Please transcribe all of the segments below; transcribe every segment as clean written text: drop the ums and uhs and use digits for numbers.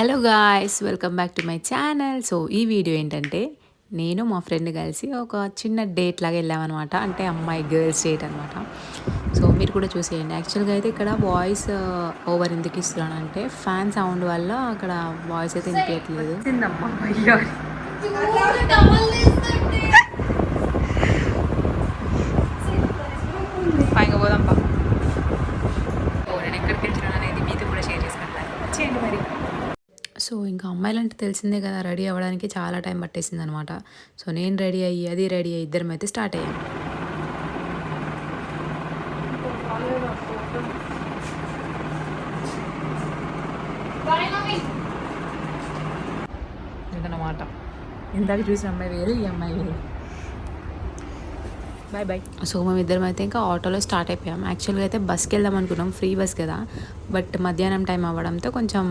Hello guys, welcome back to my channel. So ఈ video ఏంటంటే నేను మా ఫ్రెండ్ కలిసి ఒక చిన్న డేట్ లాగా వెళ్ళామన్నమాట. అంటే అమ్మాయి గర్ల్స్ డేట్ అనమాట. సో మీరు కూడా చూసేయండి. యాక్చువల్గా అయితే ఇక్కడ వాయిస్ ఓవర్ ఎందుకు ఇస్తున్నానంటే ఫ్యాన్ సౌండ్ వల్ల అక్కడ వాయిస్ అయితే వినిపించట్లేదు. పైగా పోదాంపా. నేను ఎక్కడికి వెళ్తున్నాను అనేది మీతో కూడా షేర్ చేసుకుంటాను. వచ్చేయండి మరి. సో ఇంకా అమ్మాయిలంటే తెలిసిందే కదా, రెడీ అవ్వడానికి చాలా టైం పట్టేసింది అనమాట. సో నేను రెడీ అయ్యి అది రెడీ అయ్యి ఇద్దరం అయితే స్టార్ట్ అయ్యాం. ఇంకనమాట ఇందాక చూసిన అమ్మాయి వేరు, ఈ అమ్మాయి వేరు. Bye bye. సో మేము ఇద్దరం అయితే ఇంకా ఆటోలో స్టార్ట్ అయిపోయాం. యాక్చువల్గా అయితే బస్కి వెళ్దాం అనుకున్నాం, ఫ్రీ బస్ కదా. బట్ మధ్యాహ్నం టైం అవ్వడంతో కొంచెం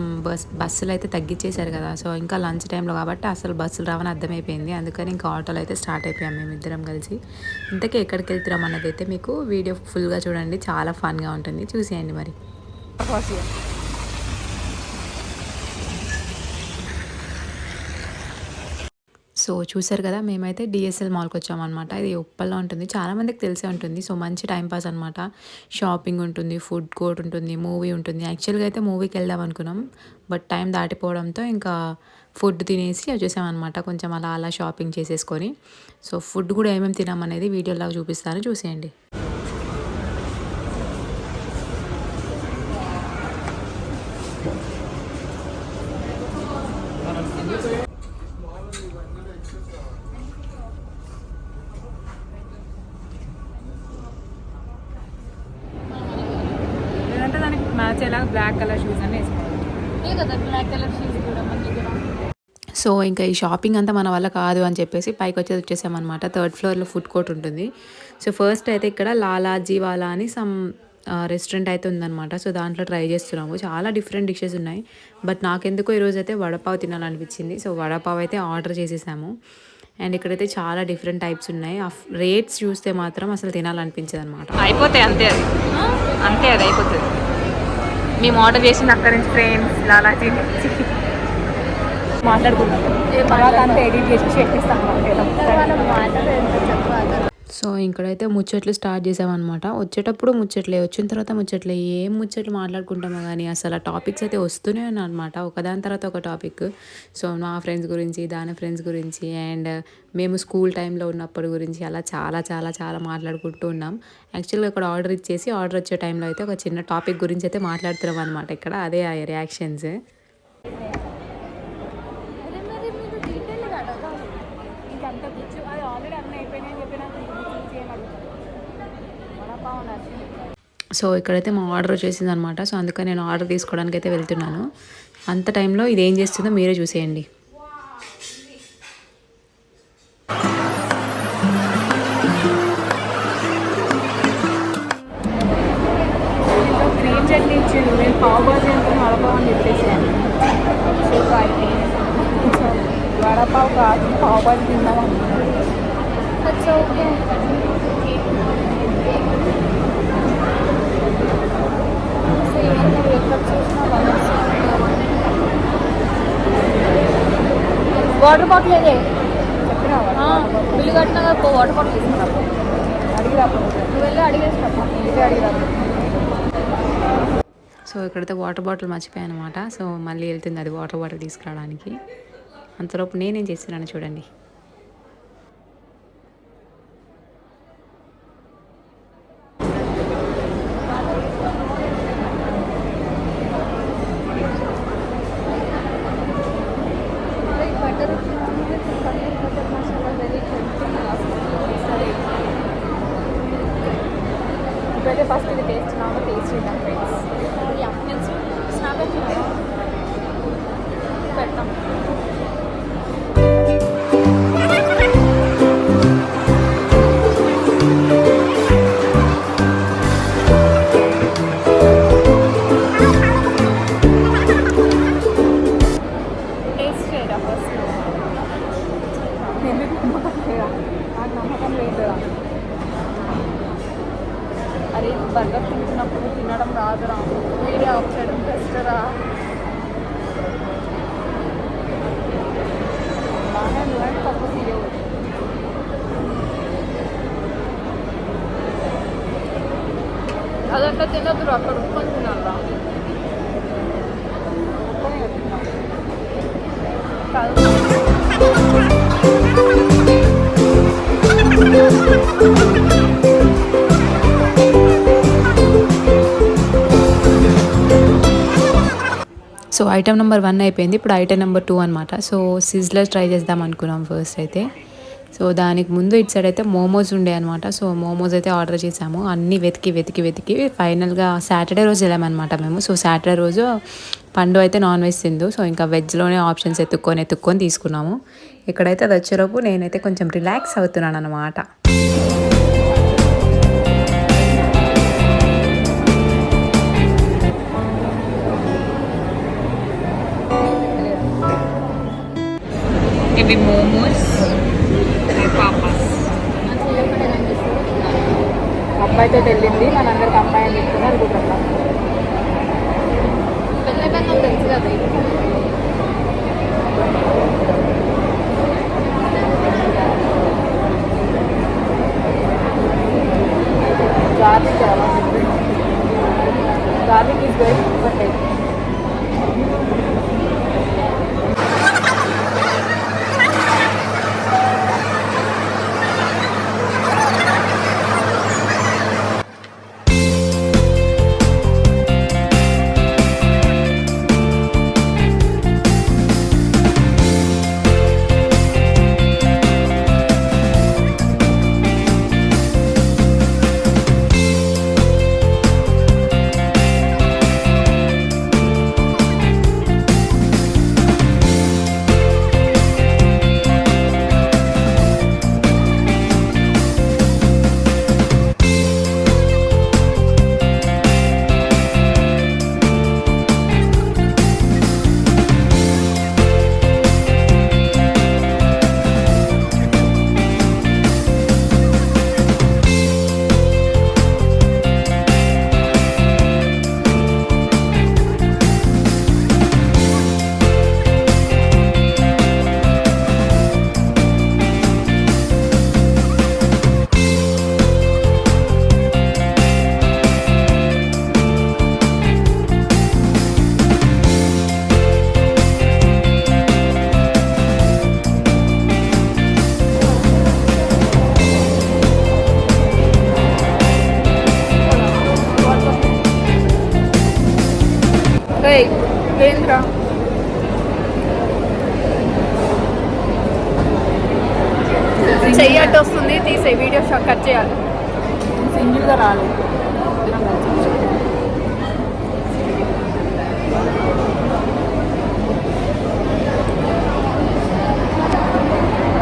బస్సులు అయితే తగ్గించేశారు కదా. సో ఇంకా లంచ్ టైంలో కాబట్టి అసలు బస్సులు రావని అర్థమైపోయింది. అందుకని ఇంకా ఆటోలో అయితే స్టార్ట్ అయిపోయాం మేము ఇద్దరం కలిసి. ఇంతకీ ఎక్కడికి వెళ్తున్నాం అన్నది అయితే మీకు వీడియో ఫుల్గా చూడండి, చాలా ఫన్గా ఉంటుంది, చూసేయండి మరి. సో చూసారు కదా, మేమైతే డిఎస్ఎల్ మాల్కి వచ్చామన్నమాట. ఇది ఉప్పల్లో ఉంటుంది, చాలామందికి తెలిసే ఉంటుంది. సో మంచి టైంపాస్ అనమాట. షాపింగ్ ఉంటుంది, ఫుడ్ కోర్ట్ ఉంటుంది, మూవీ ఉంటుంది. యాక్చువల్గా అయితే మూవీకి వెళ్దాం అనుకున్నాం, బట్ టైం దాటిపోవడంతో ఇంకా ఫుడ్ తినేసి వచ్చేసామన్నమాట. కొంచెం అలా అలా షాపింగ్ చేసేసుకొని. సో ఫుడ్ కూడా ఏమేమి తినామనేది వీడియోలాగా చూపిస్తాను, చూసేయండి. మ్యాచ్ ఎలా బ్లాక్ కలర్ షూస్ అని వేసుకోవాలి కదా, బ్లాక్ కలర్ షూస్ కూడా మన దగ్గర. సో ఇంకా ఈ షాపింగ్ అంతా మన వల్ల కాదు అని చెప్పేసి పైకి వచ్చేసామన్నమాట. థర్డ్ ఫ్లోర్లో ఫుడ్ కోర్ట్ ఉంటుంది. సో ఫస్ట్ అయితే ఇక్కడ లాలా జీవాలా అని సమ్ రెస్టారెంట్ అయితే ఉందన్నమాట. సో దాంట్లో ట్రై చేస్తున్నాము, చాలా డిఫరెంట్ డిషెస్ ఉన్నాయి. బట్ నాకెందుకో ఈరోజు అయితే వడపావ్ తినాలనిపించింది. సో వడపావ్ అయితే ఆర్డర్ చేసేసాము. అండ్ ఇక్కడైతే చాలా డిఫరెంట్ టైప్స్ ఉన్నాయి. రేట్స్ చూస్తే మాత్రం అసలు తినాలనిపించదు అనమాట. అయిపోతాయి అంతే, అది అయిపోతుంది. మేము ఆర్డర్ చేసిన అక్కడి నుంచి ఫ్రెండ్స్ లాలాజీ మాట్లాడుకున్నాం, తర్వాత అంతా ఎడిట్ చేసి చెప్పిస్తాం. సో ఇక్కడైతే ముచ్చట్లు స్టార్ట్ చేసామన్నమాట. వచ్చేటప్పుడు ముచ్చట్లే, వచ్చిన తర్వాత ముచ్చట్లే, ఏం ముచ్చట్లు మాట్లాడుకుంటామో కానీ అసలు ఆ టాపిక్స్ అయితే వస్తూనే ఉన్నాయి అనమాట, ఒకదాని తర్వాత ఒక టాపిక్. సో మా ఫ్రెండ్స్ గురించి, దాని ఫ్రెండ్స్ గురించి, అండ్ మేము స్కూల్ టైంలో ఉన్నప్పుడు గురించి అలా చాలా చాలా చాలా మాట్లాడుకుంటూ ఉన్నాం. యాక్చువల్గా ఇక్కడ ఆర్డర్ ఇచ్చేసి ఆర్డర్ వచ్చే టైంలో అయితే ఒక చిన్న టాపిక్ గురించి అయితే మాట్లాడుతున్నాం అనమాట. ఇక్కడ అదే ఆ రియాక్షన్స్. సో ఇక్కడైతే మా ఆర్డర్ వచ్చేసింది అనమాట. సో అందుకని నేను ఆర్డర్ తీసుకోవడానికి అయితే వెళ్తున్నాను. అంత టైంలో ఇది ఏం చేస్తుందో మీరే చూసేయండి. గ్రీన్ చట్నీ ఇచ్చిండు, నేను పావు బాజీ అనుకుని వడపావు అని చెప్పేసాను. వడపావు కాదు, పావు బాజీ తిందాం అనుకున్నాను. వాటర్ బాటిల్ అదే చెప్పినా, బిల్లు కట్టినా వాటర్ బాటిల్ తీసుకురా, అడిగిరా, నువ్వు వెళ్ళి అడిగేసినా, ఇదే అడిగిరా. సో ఇక్కడైతే వాటర్ బాటిల్ మర్చిపోయాను అనమాట. సో మళ్ళీ వెళ్తుంది అది వాటర్ బాటిల్ తీసుకురావడానికి. అంతలోపు నేనేం చేస్తున్నాను చూడండి. ఇప్పుడైతే ఫస్ట్ ఇది టేస్ట్ చేద్దాం ఫ్రెండ్స్. పెడతాం. తినదురు అక్కడ ఉప్పుకొని తినాలా సో ఐటమ్ నెంబర్ 1 అయిపోయింది. ఇప్పుడు ఐటమ్ నెంబర్ 2 అనమాట. సో సిజ్లర్ ట్రై చేద్దాం అనుకున్నాం ఫస్ట్ అయితే. సో దానికి ముందు ఇటు సైడ్ అయితే మోమోస్ ఉండే అనమాట. సో మోమోస్ అయితే ఆర్డర్ చేసాము. అన్నీ వెతికి ఫైనల్గా సాటర్డే రోజు వెళ్ళామన్నమాట మేము. సో సాటర్డే రోజు పండు అయితే నాన్ వెజ్ తిందు. సో ఇంకా వెజ్లోనే ఆప్షన్స్ ఎత్తుక్కొని తీసుకున్నాము. ఇక్కడైతే అది వచ్చేలోపు నేనైతే కొంచెం రిలాక్స్ అవుతున్నాను అనమాట. ఇవి మోమోస్ పాపాస్ అబ్బాయితో వెళ్ళింది మనందరికి అమ్మాయి అని చెప్తుంది అనుకుంటున్నాం తెలుసు కదా గార్లిక్ ఈజ్ వెరీ ఇంపార్టెంట్. ఏంద్రా చెయ్యట్టు వస్తుంది తీసే వీడియో షాట్ కట్ చేయాలి సింగిల్గా రాలేదు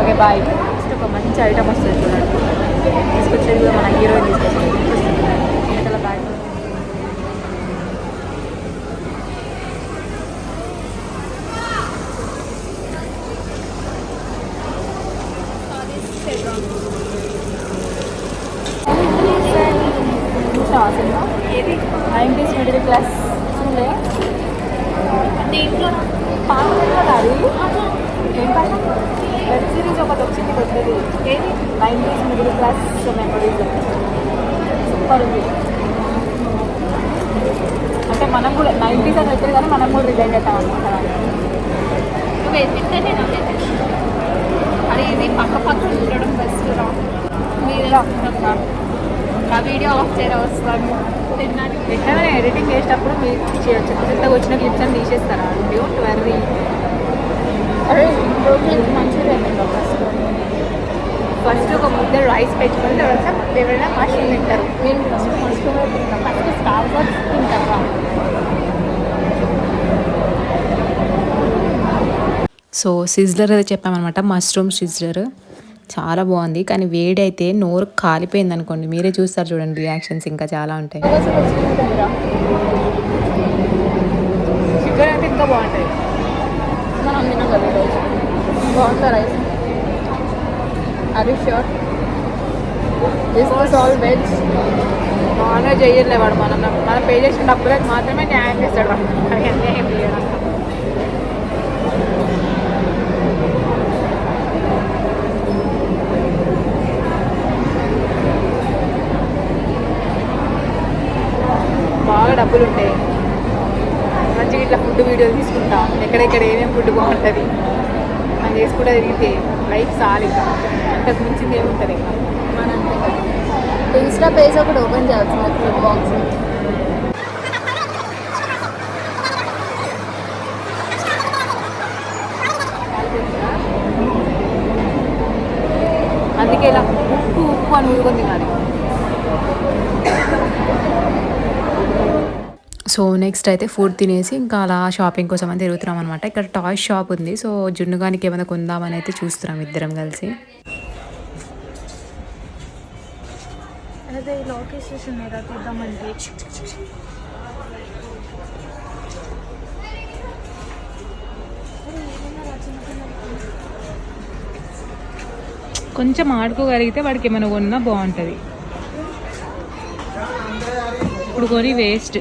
ఓకే బాయ్ నెక్స్ట్ ఒక మంచి ఐటమ్ వస్తుంది చూడండి తీసుకొచ్చేది కూడా మన హీరోయిన్ తీసుకొచ్చింది వెనకాల బ్యాగ్ సినిమా ఏది 90s మిడిల్ క్లాస్ చూడే దీంట్లో పాటలో కాదు ఏం పాట వెబ్ సిరీస్ ఒకటి వచ్చింది కొత్తది ఏది 90s middle class memories super ఉంది అంటే మనం కూడా 90s అని వచ్చేది కానీ మనం కూడా రిలేట్ అవుతాం అనమాట అది ఇది పక్క చూడడం బెస్ట్ రా మీరు ఆ వీడియో ఆఫ్ చేయరా వస్తాను ఎట్లా ఎడిటింగ్ చేసేటప్పుడు మీరు చేయొచ్చు కొత్తగా వచ్చిన క్లిప్స్ అని తీసేస్తారా డోంట్ వర్రీ అదే మంచూరియన్ ఫస్ట్ ఒక ముద్ద రైస్ పెట్టుకొని తర్వాత ఎవరైనా మష్రూమ్ తింటారు నేను ఫస్ట్ మష్రూమ్ తింటాం ఫస్ట్ స్టార్ బక్స్ తింటారా సో సిజ్లర్ అయితే చెప్పామన్నమాట మష్రూమ్ సిజ్లర్ చాలా బాగుంది కానీ వేడి అయితే నోరు కాలిపోయింది అనుకోండి మీరే చూస్తారు చూడండి రియాక్షన్స్ ఇంకా చాలా ఉంటాయి చికెన్ అయితే ఇంకా బాగుంటుంది మనం తిన్నాం కదా ఈరోజు బాగుందా రైస్ అది sure this was all veg non veg చేయలేవాడు మనం పే చేసిన డబ్బులకు మాత్రమే న్యాయం చేస్తాడు అన్నీ ఏం చేయడం వీడియోలు తీసుకుంటాం ఎక్కడెక్కడ ఏమేమి ఫుడ్ బాగుంటుంది అని చేసుకుంటే తిరిగితే లైఫ్ సాలిక అంతకు మించింది ఏముంటుంది ఇంకా మన అంతే కదా ఇన్స్టా పేజ్ ఒకటి ఓపెన్ చేయాల్సింది ఫుడ్ బాక్స్. అందుకే ఇలా ఉప్పు ఉప్పు అని ఊరుకొని తినాలి. సో నెక్స్ట్ అయితే ఫుడ్ తినేసి ఇంకా అలా షాపింగ్ కోసం అని తిరుగుతున్నాం అనమాట. ఇక్కడ టాయ్ షాప్ ఉంది. సో జున్నుగానికి ఏమైనా కొందామని అయితే చూస్తున్నాం ఇద్దరం కలిసి. అదే లొకేషన్ ఏదో తీద్దామంటే కొంచెం ఆడుకోగలిగితే వాడికి ఏమైనా కొన్నా బాగుంటుంది. ఇప్పుడు కొని వేస్ట్.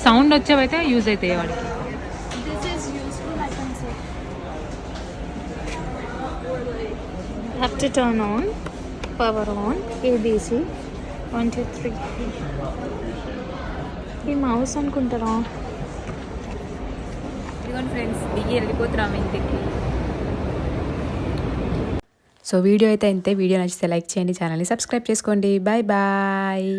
సౌండ్ వచ్చేవైతే యూజ్ అవుతాయి వాడికి. have to turn on, power on, ABC 1 2 3. ఈ మౌస్ అనుకుంటారా? ఇదిగోండి ఫ్రెండ్స్, దిగి వెళ్ళిపోతున్నాం ఇంటికి. సో వీడియో అయితే ఇంతే. వీడియో నచ్చితే లైక్ చేయండి, ఛానల్ని సబ్స్క్రైబ్ చేసుకోండి. Bye bye.